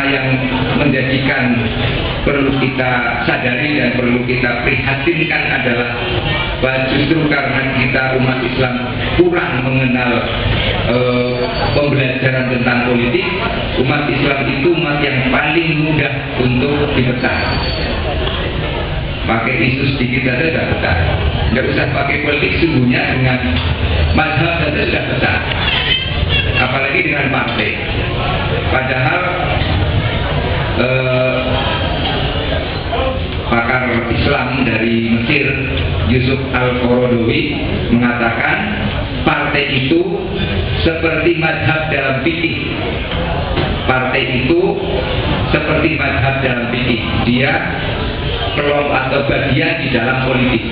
yang menjadikan perlu kita sadari dan perlu kita prihatinkan adalah bahwa justru karena kita umat Islam kurang mengenal pembelajaran tentang politik, umat Islam itu umat yang paling mudah untuk dipecah. Pakai isu sedikit saja sudah pecah. Nggak usah pakai politik, sungguhnya dengan mazhab saja sudah pecah. Apalagi dengan partai. Padahal pakar Islam dari Mesir, Yusuf Al-Qaradawi, mengatakan partai itu seperti mazhab dalam fikih. Partai itu seperti mazhab dalam fikih. Dia kelompok atau bagian di dalam politik.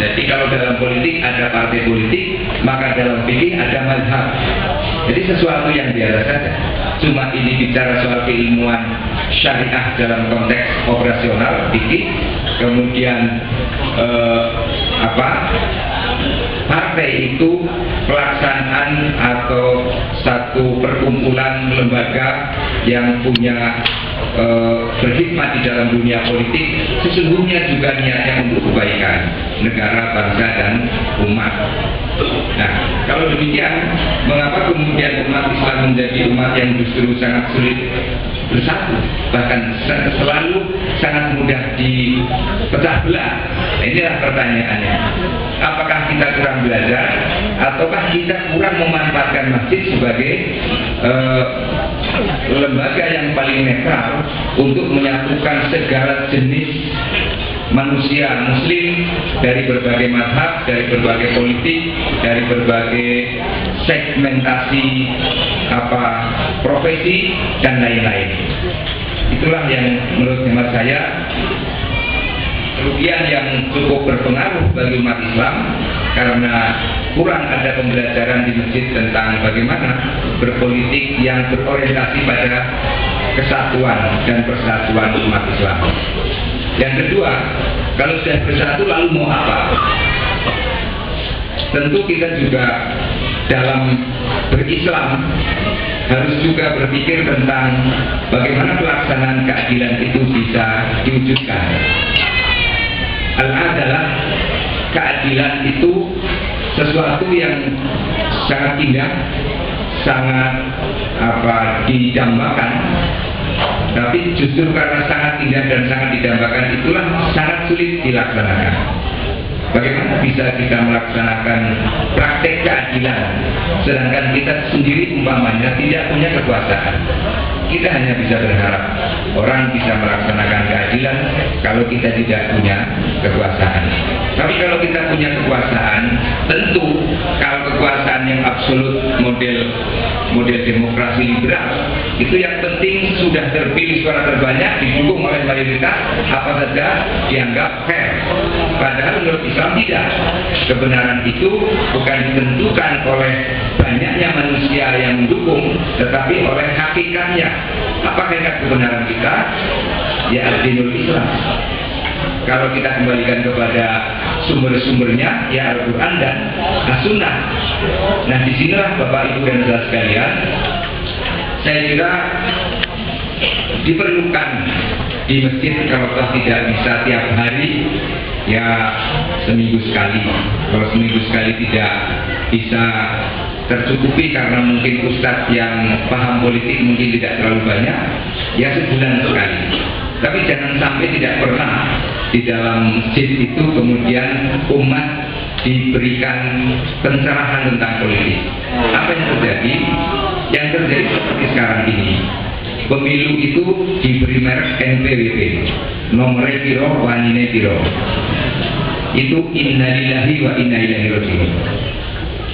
Jadi kalau dalam politik ada partai politik, maka dalam fikih ada mazhab. Jadi sesuatu yang biasa saja. Cuma ini bicara soal keilmuan syariah dalam konteks operasional fikih. Kemudian partai itu pelaksanaan atau satu perkumpulan lembaga yang punya berkhidmat di dalam dunia politik, sesungguhnya juga niatnya untuk kebaikan negara, bangsa, dan umat. Nah, kalau demikian, mengapa kemudian umat Islam menjadi umat yang justru sangat sulit bersatu, bahkan selalu sangat mudah dipecah belah? Inilah pertanyaannya. Apakah kita kurang belajar, ataukah kita kurang memanfaatkan masjid sebagai lembaga yang paling netral untuk menyatukan segala jenis manusia muslim dari berbagai mazhab, dari berbagai politik, dari berbagai segmentasi profesi dan lain-lain. Itulah yang menurut hemat saya kerugian yang cukup berpengaruh bagi umat Islam, karena kurang ada pembelajaran di masjid tentang bagaimana berpolitik yang berorientasi pada kesatuan dan persatuan umat Islam. Yang kedua, kalau sudah bersatu lalu mau apa? Tentu kita juga dalam berislam harus juga berpikir tentang bagaimana pelaksanaan keadilan itu bisa diwujudkan. Adalah keadilan itu sesuatu yang sangat indah, sangat didambakan, tapi justru karena sangat indah dan sangat didambakan itulah sangat sulit dilaksanakan. Bagaimana bisa kita melaksanakan praktek keadilan sedangkan kita sendiri umpamanya tidak punya kekuasaan? Kita hanya bisa berharap orang bisa melaksanakan keadilan kalau kita tidak punya kekuasaan. Tapi kalau kita punya kekuasaan, tentu kalau kekuasaan yang absolut model demokrasi liberal, itu yang penting sudah terpilih suara terbanyak, didukung oleh mayoritas, apa saja dianggap fair. Padahal menurut Islam tidak. Kebenaran itu bukan ditentukan oleh banyaknya manusia yang mendukung, tetapi oleh hakikatnya. Apa hakikat kebenaran kita? Ya ad-dinul Islam. Kalau kita kembalikan kepada sumber-sumbernya, ya Al-Quran dan As-Sunnah. Nah, disinilah Bapak Ibu dan saudara sekalian, saya kira diperlukan di masjid, kalau tidak bisa tiap hari, ya seminggu sekali. Kalau seminggu sekali tidak bisa tercukupi karena mungkin ustadz yang paham politik mungkin tidak terlalu banyak, ya sebulan sekali. Tapi jangan sampai tidak pernah di dalam masjid itu kemudian umat diberikan pencerahan tentang politik. Apa yang terjadi? Yang terjadi seperti sekarang ini. Pemilu itu diberi merek NPWP, nomornya piro, wanine piro. Itu innalillahi wa inna ilaihi raji'un.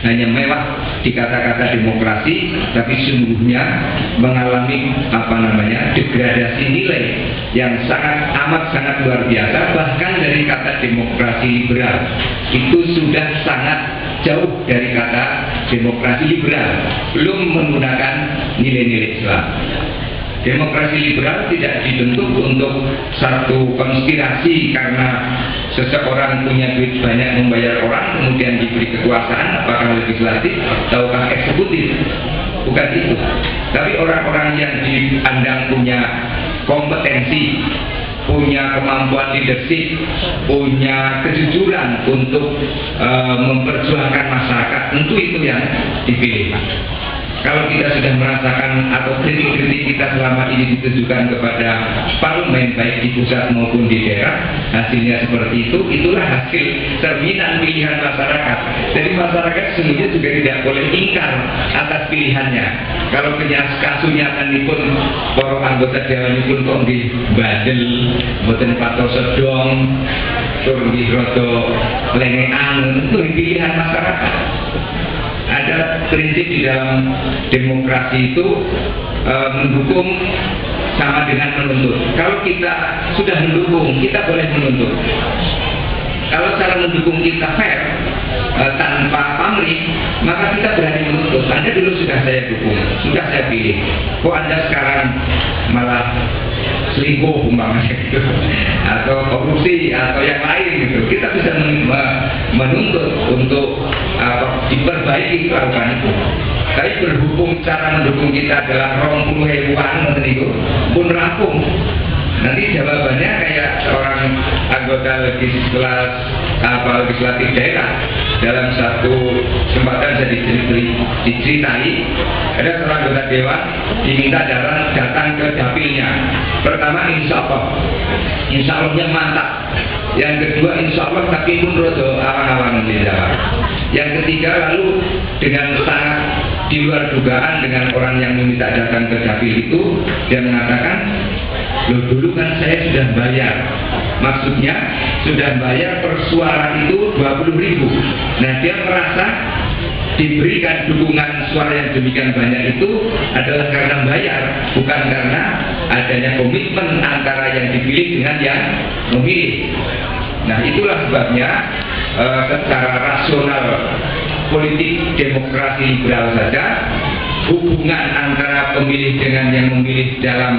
Hanya mewah di kata-kata demokrasi, tapi sungguhnya mengalami degradasi nilai yang sangat luar biasa. Bahkan dari kata demokrasi liberal itu sudah sangat jauh dari kata demokrasi liberal, belum menggunakan nilai-nilai Islam. Demokrasi liberal tidak dibentuk untuk satu konspirasi karena seseorang punya duit banyak membayar orang kemudian diberi kekuasaan, apakah legislatif ataukah eksekutif. Bukan itu. Tapi orang-orang yang dipandang punya kompetensi, punya kemampuan leadership, punya kejujuran untuk memperjuangkan masyarakat, tentu itu yang dipilih. Kalau kita sudah merasakan atau kritik-kritik kita selama ini ditujukan kepada parlemen baik di pusat maupun di daerah, hasilnya seperti itu, itulah hasil cerminan pilihan masyarakat. Jadi masyarakat sesungguhnya juga tidak boleh ingkar atas pilihannya. Kalau kasunyatanipun para anggota dewanipun kok nggih bandel, mboten patos sedong, tur nggih rada lengekan, itu pilihan masyarakat. Ada prinsip di dalam demokrasi itu mendukung sama dengan menuntut. Kalau kita sudah mendukung, kita boleh menuntut. Kalau cara mendukung kita fair, tanpa pamrih, maka kita berani menuntut. Anda dulu sudah saya dukung, sudah saya pilih. Kok Anda sekarang malah selingkuh umpamanya gitu, atau korupsi atau yang lain gitu? Kita bisa menuntut untuk diperbaiki kelakuan itu. Tapi berhubung cara mendukung kita adalah 20.000-an itu pun rampung. Nanti jawabannya kayak seorang anggota legislatif daerah. Dalam satu kesempatan saya diceritai, ada seorang anggota dewan diminta datang ke dapilnya. Pertama insya Allahnya mantap. Yang kedua insya Allah tapi pun rodo awang-awang dijawab. Yang ketiga lalu dengan sangat di luar dugaan dengan orang yang meminta datang ke dapil itu, dia mengatakan, loh dulu kan saya sudah bayar, maksudnya sudah bayar per suara itu 20.000. Nah dia merasa diberikan dukungan suara yang demikian banyak itu adalah karena bayar, bukan karena adanya komitmen antara yang dipilih dengan yang memilih. Nah itulah sebabnya secara rasional politik demokrasi liberal saja, hubungan antara pemilih dengan yang memilih dalam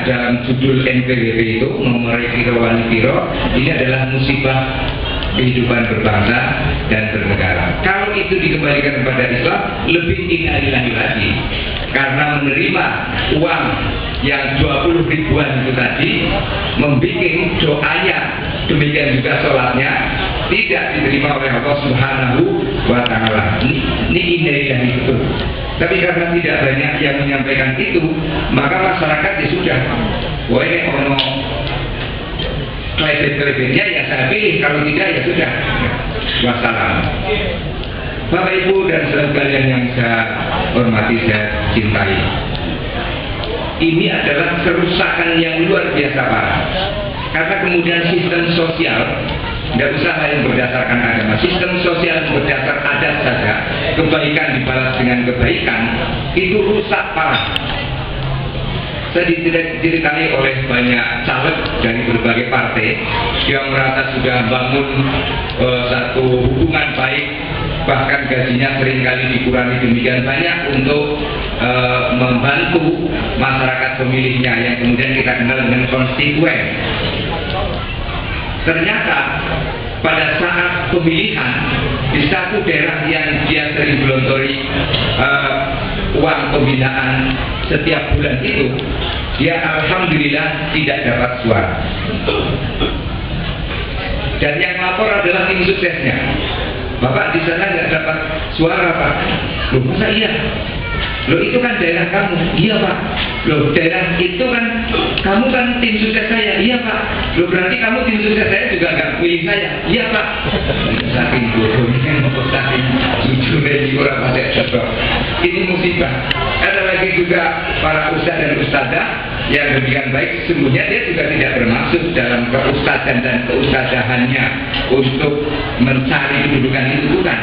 dalam judul NPWP itu nomor piro wani piro, ini adalah musibah kehidupan berbangsa dan bernegara. Kalau itu dikembalikan kepada Islam, lebih innalillahi lagi, karena menerima uang yang 20 ribuan itu tadi, membuat doanya, demikian juga sholatnya tidak diterima oleh Allah Subhanahu wa Ta'ala. Ini innalillahi itu. Tapi karena tidak banyak yang menyampaikan itu, maka masyarakat ya sudah, wah ini ono kredit-kreditnya ya saya pilih, kalau tidak ya sudah, wassalam. Bapak Ibu dan saudara sekalian yang saya hormati, saya cintai, ini adalah kerusakan yang luar biasa parah. Karena kemudian sistem sosial, tidak usah yang berdasarkan agama, sistem sosial berdasar adat saja, kebaikan dibalas dengan kebaikan, itu rusak parah. Saya diceritai oleh banyak caleg dari berbagai partai yang merasa sudah bangun satu hubungan baik, bahkan gajinya seringkali dikurangi demikian banyak untuk membantu masyarakat pemilihnya yang kemudian kita kenal dengan konstituen. Ternyata pada saat pemilihan di satu daerah yang dia sering gelontori uang pembinaan setiap bulan itu, dia alhamdulillah tidak dapat suara. Dan yang lapor adalah tim suksesnya. Bapak di sana nggak dapat suara Pak. Loh masa iya? Loh itu kan daerah kamu. Iya Pak. Loh daerah itu kan kamu kan tim sukses saya. Iya Pak. Loh berarti kamu tim sukses saya juga nggak pilih saya. Iya Pak. Saking bodohnya, saking jujurnya di orang pada cocok. Ini musibah. Ada lagi juga para ustadz dan ustadzah yang demikian baik, sesungguhnya dia juga tidak bermaksud dalam keustadzan dan keustadahannya untuk mencari kedudukan itu, bukan.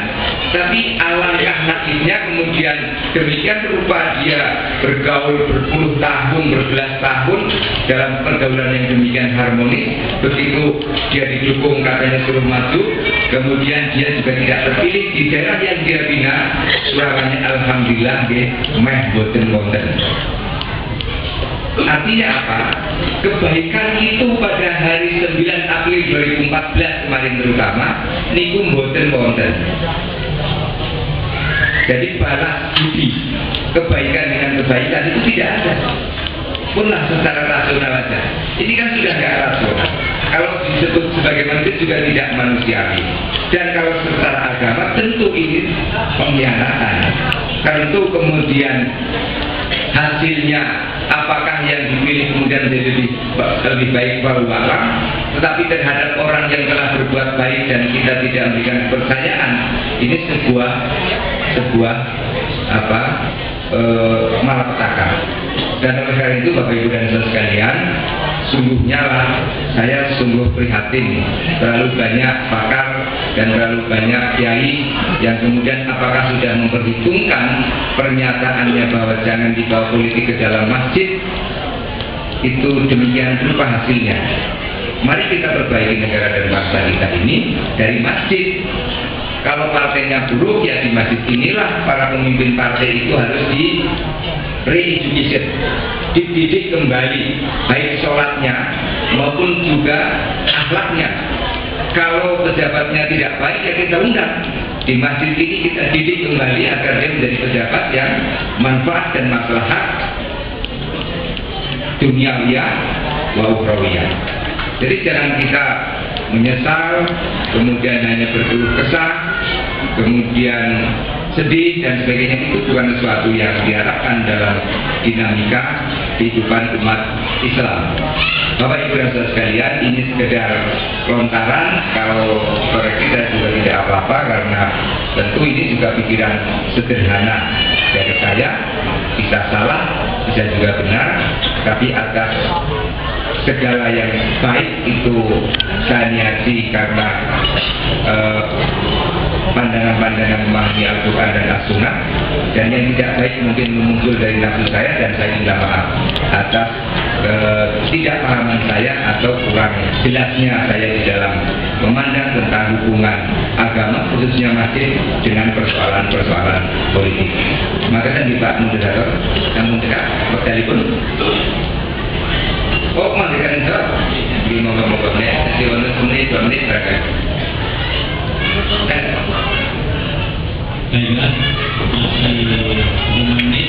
Tapi alangkah naifnya kemudian demikian rupa dia bergaul berpuluh tahun, berbelas tahun dalam pergaulan yang demikian harmonis. Begitu dia didukung katanya suruh maju, kemudian dia juga tidak terpilih di daerah yang dia bina, suaranya alhamdulillah meh boten wonten. Artinya apa? Kebaikan itu pada hari 9 April 2014 kemarin terutama niku mboten wonten. Jadi balas budi kebaikan dengan kebaikan itu tidak ada. punlah secara rasional aja. Ini kan sudah nggak rasional. Kalau disebut sebagai masjid juga tidak manusiawi. Dan kalau secara agama tentu ini pengkhianatan. Tentu kemudian hasilnya apakah yang dipilih kemudian menjadi lebih baik wallahu a'lam, tetapi terhadap orang yang telah berbuat baik dan kita tidak memberikan kepercayaan, ini sebuah malapetaka. Dan oleh karena itu Bapak Ibu dan Saudara sekalian, sungguhnya lah saya sungguh prihatin terlalu banyak pakar dan terlalu banyak kiai yang kemudian apakah sudah memperhitungkan pernyataannya bahwa jangan dibawa politik ke dalam masjid, itu demikian berupa hasilnya. Mari kita perbaiki negara dan bangsa kita ini dari masjid. Kalau partainya buruk, ya di masjid inilah para pemimpin partai itu harus di re-education, dididik kembali, baik sholatnya maupun juga akhlaknya. Kalau pejabatnya tidak baik, ya kita undang di masjid ini, kita didik kembali agar dia menjadi pejabat yang manfaat dan maslahat duniawiyah wa ukhrawiyah. Jadi jangan kita menyesal, kemudian hanya berkeluh kesah, kemudian sedih dan sebagainya. Itu bukan sesuatu yang diharapkan dalam dinamika kehidupan umat Islam. Bapak Ibu dan Saudara sekalian, ini sekedar lontaran. Kalau koreksi saya juga tidak apa-apa, karena tentu ini juga pikiran sederhana dari saya. Bisa salah, bisa juga benar, tapi atas segala yang baik itu saya niati karena pandangan-pandangan memahami Al-Quran dan As-Sunnah, dan yang tidak baik mungkin muncul dari nafsu saya, dan saya minta maaf atas tidak pahaman saya atau kurang jelasnya saya di dalam memandang tentang hubungan agama khususnya masjid dengan persoalan-persoalan politik. Maka kan Pak Moderator yang mendekat bertelepon. Oh, mendekat itu di moga-moga di menit 2 menit berapa? Baiklah, masih 5 menit.